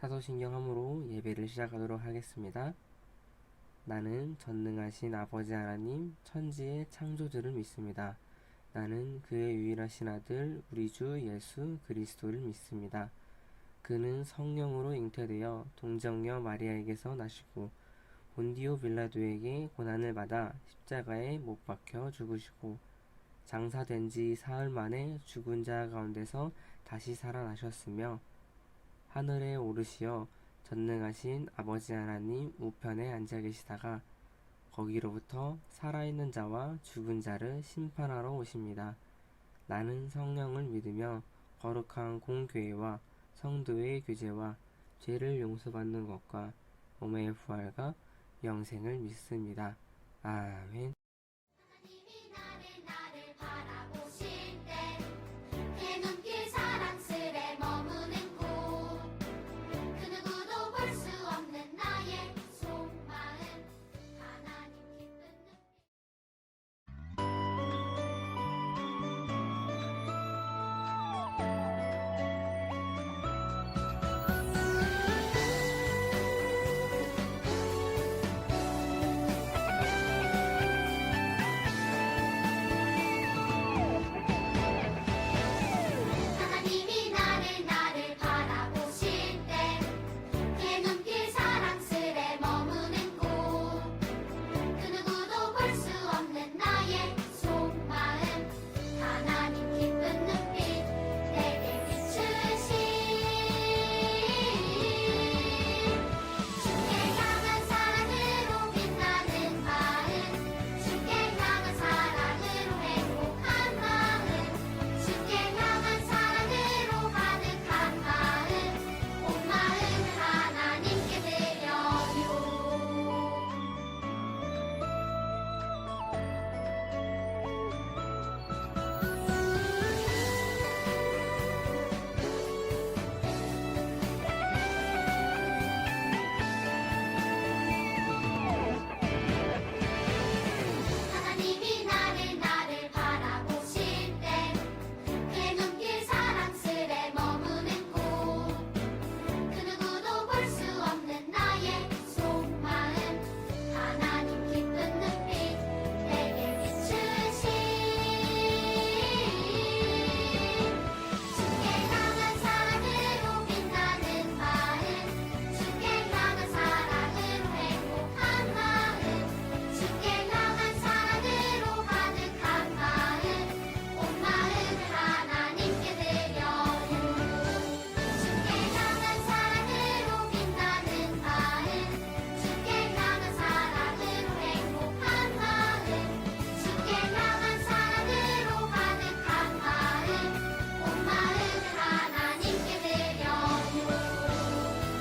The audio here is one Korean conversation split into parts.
사도신경함으로 예배를 시작하도록 하겠습니다. 나는 전능하신 아버지 하나님 천지의 창조주를 믿습니다. 나는 그의 유일하신 아들 우리 주 예수 그리스도를 믿습니다. 그는 성령으로 잉태되어 동정녀 마리아에게서 나시고 본디오 빌라도에게 고난을 받아 십자가에 못 박혀 죽으시고 장사된 지 사흘 만에 죽은 자 가운데서 다시 살아나셨으며 하늘에 오르시어 전능하신 아버지 하나님 우편에 앉아 계시다가 거기로부터 살아있는 자와 죽은 자를 심판하러 오십니다. 나는 성령을 믿으며 거룩한 공교회와 성도의 교제와 죄를 용서받는 것과 몸의 부활과 영생을 믿습니다. 아멘. 하나님이 나를 바라보실 때 내 눈길 사랑스레 머무는 곳 그 누구도 볼 수 없는 나의 속마음 하나님 기쁜 하나님이 나를 바라보실 때 내 눈길 사랑스레 머무는 곳 그 누구도 볼 수 없는 나의 속마음 하나님 기쁜 눈빛 내게 비추신 주께 향한 사랑으로 빛나는 마음 주께 향한 사랑으로 행복한 마음 주께 향한 사랑으로 가득한 마음 온 마음을 하나님께 드려요. 하나님이 나를 바라보실 때 내 눈길 사랑스레 머무는 곳 그 누구도 볼 수 없는 나의 속마음 하나님 기쁜 눈빛 내게 비추신 주께 향한 사랑으로 빛나는 마음 주께 향한 사랑으로 행복한 마음 주께 향한 사랑으로 가득한 마음 온 마음을 하나님께 드려요. 주께 향한 사랑으로 빛나는 마음 주께 향한 사랑으로 행복한 마음 주께 향한 사랑으로 가득한 마음 온 마음을 하나님께 드려요.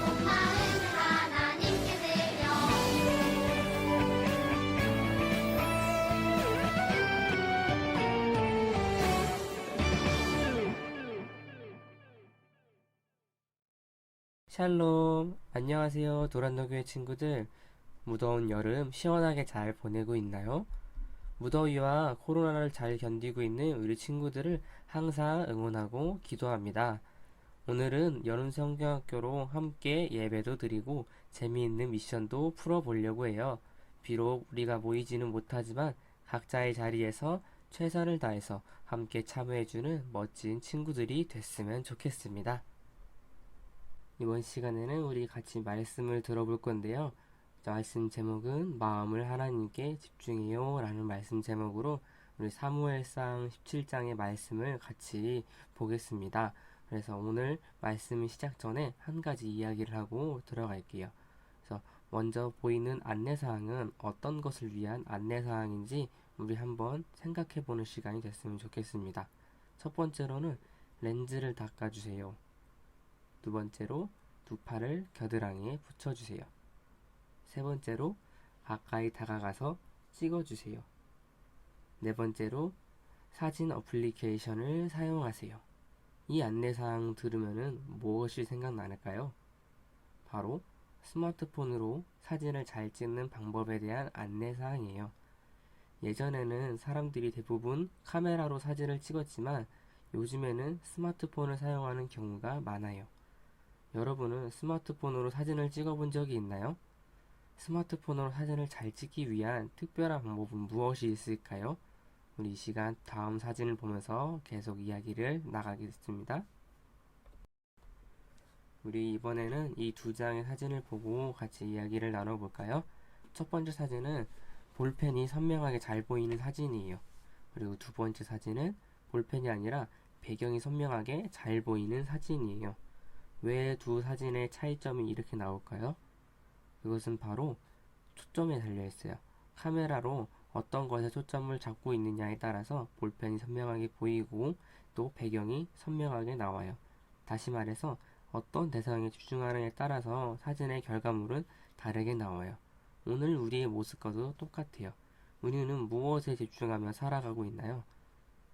온 마음을 하나님께 샬롬, 안녕하세요. 도란노교회 친구들. 무더운 여름 시원하게 잘 보내고 있나요? 무더위와 코로나를 잘 견디고 있는 우리 친구들을 항상 응원하고 기도합니다. 오늘은 여름 성경학교로 함께 예배도 드리고 재미있는 미션도 풀어보려고 해요. 비록 우리가 모이지는 못하지만 각자의 자리에서 최선을 다해서 함께 참여해주는 멋진 친구들이 됐으면 좋겠습니다. 이번 시간에는 우리 같이 말씀을 들어볼 건데요. 말씀 제목은 마음을 하나님께 집중해요 라는 말씀 제목으로 우리 사무엘상 17장의 말씀을 같이 보겠습니다. 그래서 오늘 말씀 시작 전에 한 가지 이야기를 하고 들어갈게요. 그래서 먼저 보이는 안내사항은 어떤 것을 위한 안내사항인지 우리 한번 생각해 보는 시간이 됐으면 좋겠습니다. 첫 번째로는 렌즈를 닦아주세요. 두 번째로 두 팔을 겨드랑이에 붙여주세요. 세 번째로 가까이 다가가서 찍어주세요. 네 번째로 사진 어플리케이션을 사용하세요. 이 안내사항 들으면은 무엇이 생각나는가요? 바로 스마트폰으로 사진을 잘 찍는 방법에 대한 안내사항이에요. 예전에는 사람들이 대부분 카메라로 사진을 찍었지만 요즘에는 스마트폰을 사용하는 경우가 많아요. 여러분은 스마트폰으로 사진을 찍어본 적이 있나요? 스마트폰으로 사진을 잘 찍기 위한 특별한 방법은 무엇이 있을까요? 우리 이 시간 다음 사진을 보면서 계속 이야기를 나가겠습니다. 우리 이번에는 이 두 장의 사진을 보고 같이 이야기를 나눠볼까요? 첫 번째 사진은 볼펜이 선명하게 잘 보이는 사진이에요. 그리고 두 번째 사진은 볼펜이 아니라 배경이 선명하게 잘 보이는 사진이에요. 왜 두 사진의 차이점이 이렇게 나올까요? 그것은 바로 초점에 달려 있어요. 카메라로 어떤 것에 초점을 잡고 있느냐에 따라서 볼펜이 선명하게 보이고 또 배경이 선명하게 나와요. 다시 말해서 어떤 대상에 집중하느냐에 따라서 사진의 결과물은 다르게 나와요. 오늘 우리의 모습과도 똑같아요. 우리는 무엇에 집중하며 살아가고 있나요?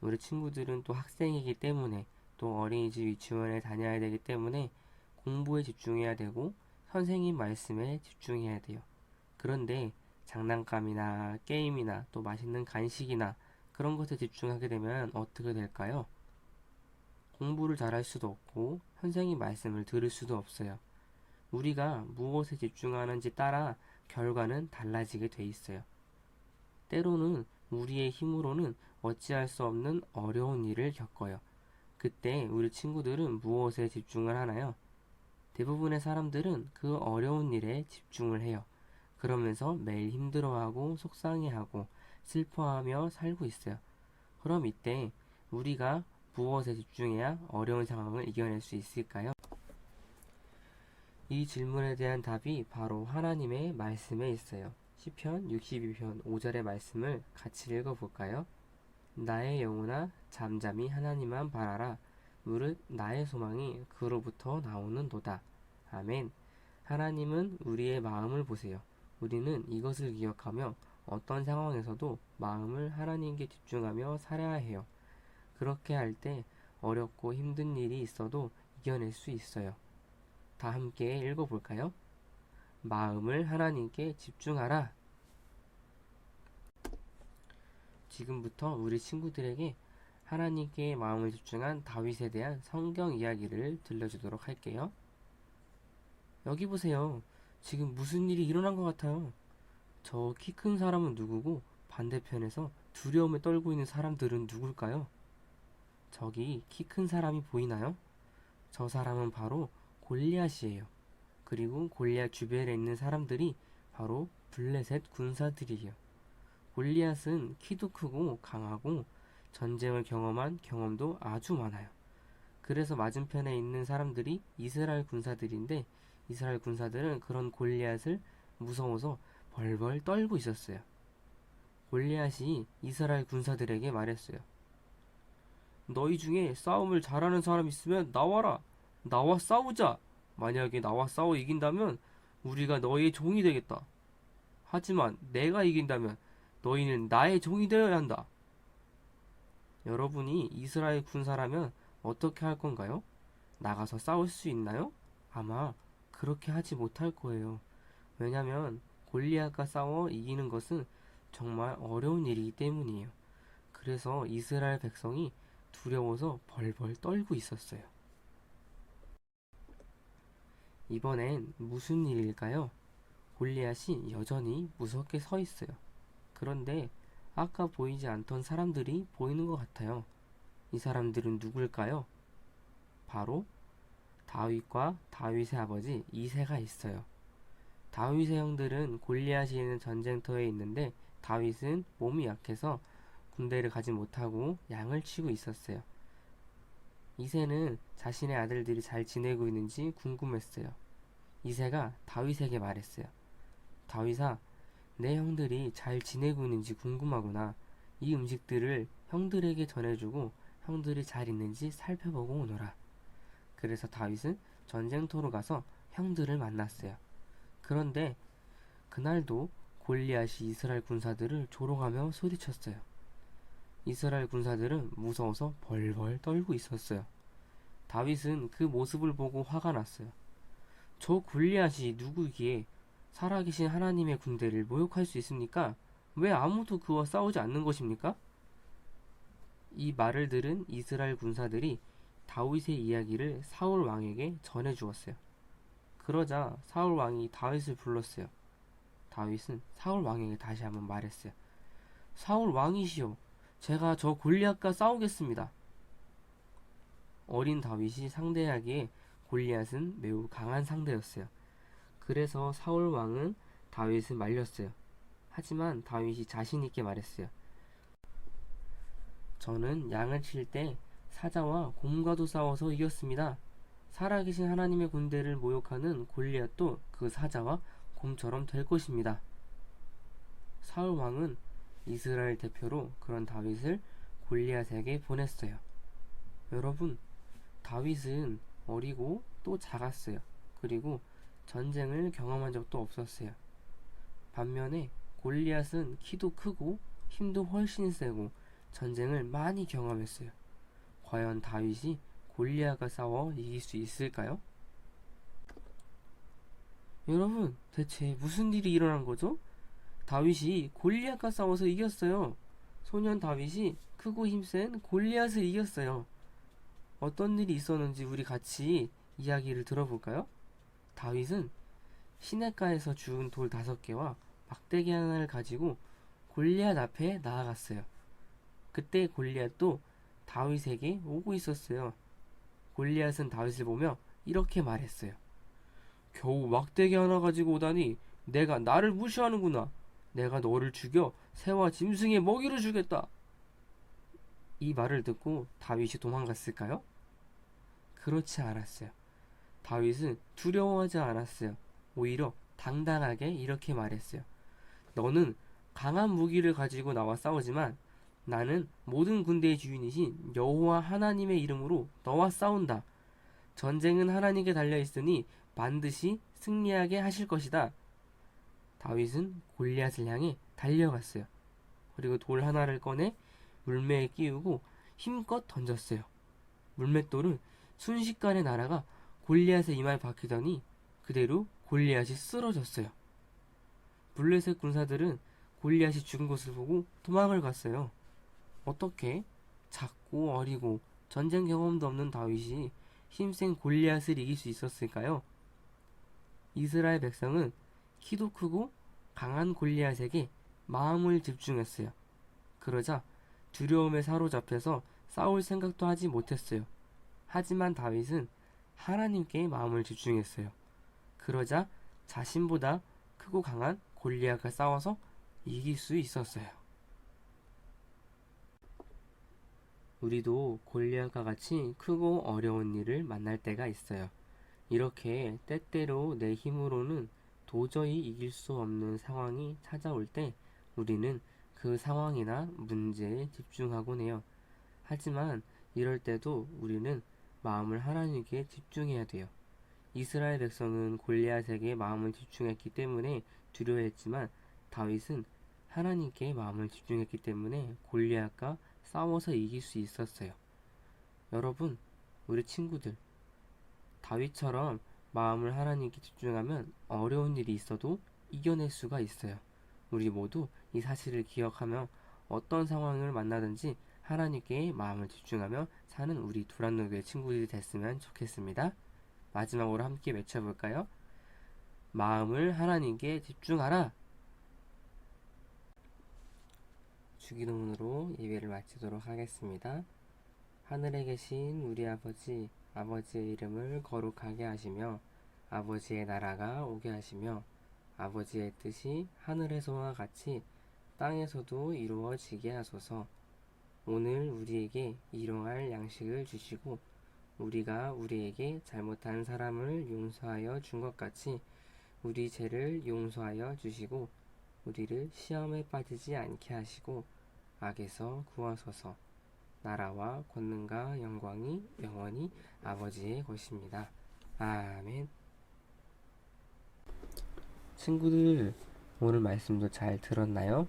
우리 친구들은 또 학생이기 때문에 또 어린이집 유치원에 다녀야 되기 때문에 공부에 집중해야 되고 선생님 말씀에 집중해야 돼요. 그런데 장난감이나 게임이나 또 맛있는 간식이나 그런 것에 집중하게 되면 어떻게 될까요? 공부를 잘할 수도 없고 선생님 말씀을 들을 수도 없어요. 우리가 무엇에 집중하는지 따라 결과는 달라지게 돼 있어요. 때로는 우리의 힘으로는 어찌할 수 없는 어려운 일을 겪어요. 그때 우리 친구들은 무엇에 집중을 하나요? 대부분의 사람들은 그 어려운 일에 집중을 해요. 그러면서 매일 힘들어하고 속상해하고 슬퍼하며 살고 있어요. 그럼 이때 우리가 무엇에 집중해야 어려운 상황을 이겨낼 수 있을까요? 이 질문에 대한 답이 바로 하나님의 말씀에 있어요. 시편 62편 5절의 말씀을 같이 읽어볼까요? 나의 영혼아 잠잠히 하나님만 바라라. 무릇 나의 소망이 그로부터 나오는도다. 아멘. 하나님은 우리의 마음을 보세요. 우리는 이것을 기억하며 어떤 상황에서도 마음을 하나님께 집중하며 살아야 해요. 그렇게 할 때 어렵고 힘든 일이 있어도 이겨낼 수 있어요. 다 함께 읽어볼까요? 마음을 하나님께 집중하라. 지금부터 우리 친구들에게 하나님께 마음을 집중한 다윗에 대한 성경 이야기를 들려주도록 할게요. 여기 보세요. 지금 무슨 일이 일어난 것 같아요. 저 키 큰 사람은 누구고 반대편에서 두려움에 떨고 있는 사람들은 누굴까요? 저기 키 큰 사람이 보이나요? 저 사람은 바로 골리앗이에요. 그리고 골리앗 주변에 있는 사람들이 바로 블레셋 군사들이에요. 골리앗은 키도 크고 강하고 전쟁을 경험한 경험도 아주 많아요. 그래서 맞은편에 있는 사람들이 이스라엘 군사들인데 이스라엘 군사들은 그런 골리앗을 무서워서 벌벌 떨고 있었어요. 골리앗이 이스라엘 군사들에게 말했어요. 너희 중에 싸움을 잘하는 사람 있으면 나와라. 나와 싸우자. 만약에 나와 싸워 이긴다면 우리가 너희의 종이 되겠다. 하지만 내가 이긴다면 너희는 나의 종이 되어야 한다. 여러분이 이스라엘 군사라면 어떻게 할 건가요? 나가서 싸울 수 있나요? 아마 그렇게 하지 못할 거예요. 왜냐면 골리앗과 싸워 이기는 것은 정말 어려운 일이기 때문이에요. 그래서 이스라엘 백성이 두려워서 벌벌 떨고 있었어요. 이번엔 무슨 일일까요? 골리앗이 여전히 무섭게 서 있어요. 그런데 아까 보이지 않던 사람들이 보이는 것 같아요. 이 사람들은 누굴까요? 바로 다윗과 다윗의 아버지 이새가 있어요. 다윗의 형들은 골리앗이 있는 전쟁터에 있는데 다윗은 몸이 약해서 군대를 가지 못하고 양을 치고 있었어요. 이새는 자신의 아들들이 잘 지내고 있는지 궁금했어요. 이새가 다윗에게 말했어요. 다윗아, 내 형들이 잘 지내고 있는지 궁금하구나. 이 음식들을 형들에게 전해주고 형들이 잘 있는지 살펴보고 오너라. 그래서 다윗은 전쟁터로 가서 형들을 만났어요. 그런데 그날도 골리앗이 이스라엘 군사들을 조롱하며 소리쳤어요. 이스라엘 군사들은 무서워서 벌벌 떨고 있었어요. 다윗은 그 모습을 보고 화가 났어요. 저 골리앗이 누구기에 살아계신 하나님의 군대를 모욕할 수 있습니까? 왜 아무도 그와 싸우지 않는 것입니까? 이 말을 들은 이스라엘 군사들이 다윗의 이야기를 사울 왕에게 전해 주었어요. 그러자 사울 왕이 다윗을 불렀어요. 다윗은 사울 왕에게 다시 한번 말했어요. 사울 왕이시여, 제가 저 골리앗과 싸우겠습니다. 어린 다윗이 상대하기에 골리앗은 매우 강한 상대였어요. 그래서 사울 왕은 다윗을 말렸어요. 하지만 다윗이 자신 있게 말했어요. 저는 양을 칠 때 사자와 곰과도 싸워서 이겼습니다. 살아계신 하나님의 군대를 모욕하는 골리앗도 그 사자와 곰처럼 될 것입니다. 사울 왕은 이스라엘 대표로 그런 다윗을 골리앗에게 보냈어요. 여러분, 다윗은 어리고 또 작았어요. 그리고 전쟁을 경험한 적도 없었어요. 반면에 골리앗은 키도 크고 힘도 훨씬 세고 전쟁을 많이 경험했어요. 과연 다윗이 골리앗과 싸워 이길 수 있을까요? 여러분, 대체 무슨 일이 일어난 거죠? 다윗이 골리앗과 싸워서 이겼어요. 소년 다윗이 크고 힘센 골리앗을 이겼어요. 어떤 일이 있었는지 우리 같이 이야기를 들어볼까요? 다윗은 시냇가에서 주운 돌 5개와 막대기 하나를 가지고 골리앗 앞에 나아갔어요. 그때 골리앗도 다윗에게 오고 있었어요. 골리앗은 다윗을 보며 이렇게 말했어요. 겨우 막대기 하나 가지고 오다니 내가 나를 무시하는구나. 내가 너를 죽여 새와 짐승의 먹이로 주겠다. 이 말을 듣고 다윗이 도망갔을까요? 그렇지 않았어요. 다윗은 두려워하지 않았어요. 오히려 당당하게 이렇게 말했어요. 너는 강한 무기를 가지고 나와 싸우지만 나는 모든 군대의 주인이신 여호와 하나님의 이름으로 너와 싸운다. 전쟁은 하나님께 달려있으니 반드시 승리하게 하실 것이다. 다윗은 골리앗을 향해 달려갔어요. 그리고 돌 하나를 꺼내 물매에 끼우고 힘껏 던졌어요. 물맷돌은 순식간에 날아가 골리앗의 이마에 박히더니 그대로 골리앗이 쓰러졌어요. 블레셋 군사들은 골리앗이 죽은 것을 보고 도망을 갔어요. 어떻게 작고 어리고 전쟁 경험도 없는 다윗이 힘센 골리앗을 이길 수 있었을까요? 이스라엘 백성은 키도 크고 강한 골리앗에게 마음을 집중했어요. 그러자 두려움에 사로잡혀서 싸울 생각도 하지 못했어요. 하지만 다윗은 하나님께 마음을 집중했어요. 그러자 자신보다 크고 강한 골리앗과 싸워서 이길 수 있었어요. 우리도 골리앗과 같이 크고 어려운 일을 만날 때가 있어요. 이렇게 때때로 내 힘으로는 도저히 이길 수 없는 상황이 찾아올 때 우리는 그 상황이나 문제에 집중하곤 해요. 하지만 이럴 때도 우리는 마음을 하나님께 집중해야 돼요. 이스라엘 백성은 골리앗에게 마음을 집중했기 때문에 두려워했지만 다윗은 하나님께 마음을 집중했기 때문에 골리앗과 싸워서 이길 수 있었어요. 여러분, 우리 친구들, 다윗처럼 마음을 하나님께 집중하면 어려운 일이 있어도 이겨낼 수가 있어요. 우리 모두 이 사실을 기억하며 어떤 상황을 만나든지 하나님께 마음을 집중하며 사는 우리 두란노교의 친구들이 됐으면 좋겠습니다. 마지막으로 함께 외쳐볼까요? 마음을 하나님께 집중하라. 주기도문으로 예배를 마치도록 하겠습니다. 하늘에 계신 우리 아버지, 아버지의 이름을 거룩하게 하시며 아버지의 나라가 오게 하시며 아버지의 뜻이 하늘에서와 같이 땅에서도 이루어지게 하소서. 오늘 우리에게 일용할 양식을 주시고 우리가 우리에게 잘못한 사람을 용서하여 준 것 같이 우리 죄를 용서하여 주시고 우리를 시험에 빠지지 않게 하시고 악에서 구하소서. 나라와 권능과 영광이 영원히 아버지의 것입니다. 아멘. 친구들, 오늘 말씀도 잘 들었나요?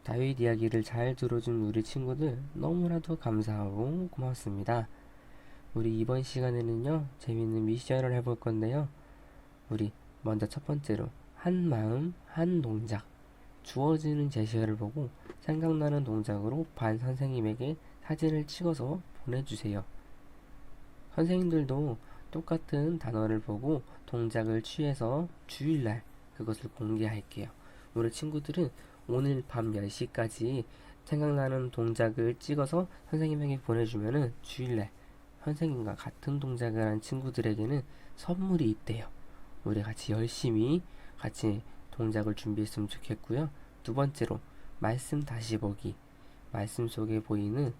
다윗 이야기를 잘 들어준 우리 친구들 너무나도 감사하고 고맙습니다. 우리 이번 시간에는요, 재밌는 미션을 해볼 건데요. 우리 먼저 첫 번째로 한 마음 한 동작, 주어지는 제시어를 보고 생각나는 동작으로 반 선생님에게 사진을 찍어서 보내주세요. 선생님들도 똑같은 단어를 보고 동작을 취해서 주일날 그것을 공개할게요. 우리 친구들은 오늘 밤 10시까지 생각나는 동작을 찍어서 선생님에게 보내주면은 주일날 선생님과 같은 동작을 한 친구들에게는 선물이 있대요. 우리 같이 열심히 같이 동작을 준비했으면 좋겠고요. 두 번째로 말씀 다시 보기. 말씀 속에 보이는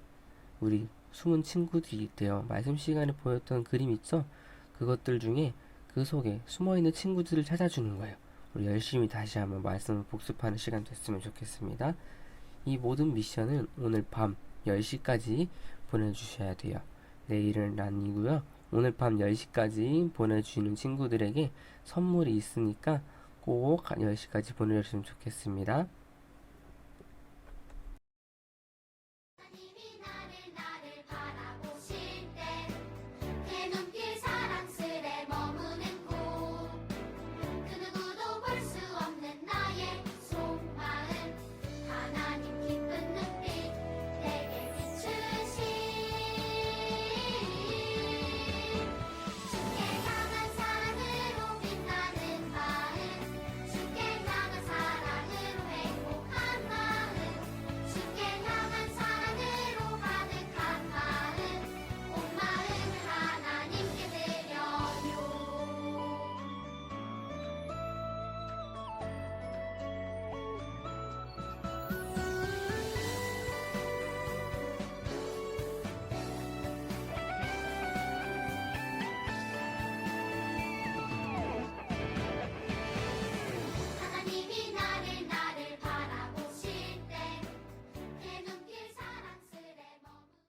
우리 숨은 친구들이 있대요. 말씀 시간에 보였던 그림 있죠? 그것들 중에 그 속에 숨어있는 친구들을 찾아주는 거예요. 우리 열심히 다시 한번 말씀을 복습하는 시간 됐으면 좋겠습니다. 이 모든 미션은 오늘 밤 10시까지 보내주셔야 돼요. 내일은 아니고요. 오늘 밤 10시까지 보내주시는 친구들에게 선물이 있으니까 꼭 10시까지 보내주시면 좋겠습니다.